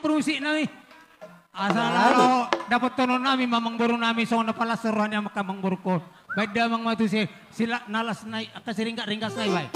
prusi nami. Asal kalau dapat tono nami mamang buru nami so na pala suruhan niya makamang buru ko. Baik damang matu sila nalas na kasiringka ringkas na bay.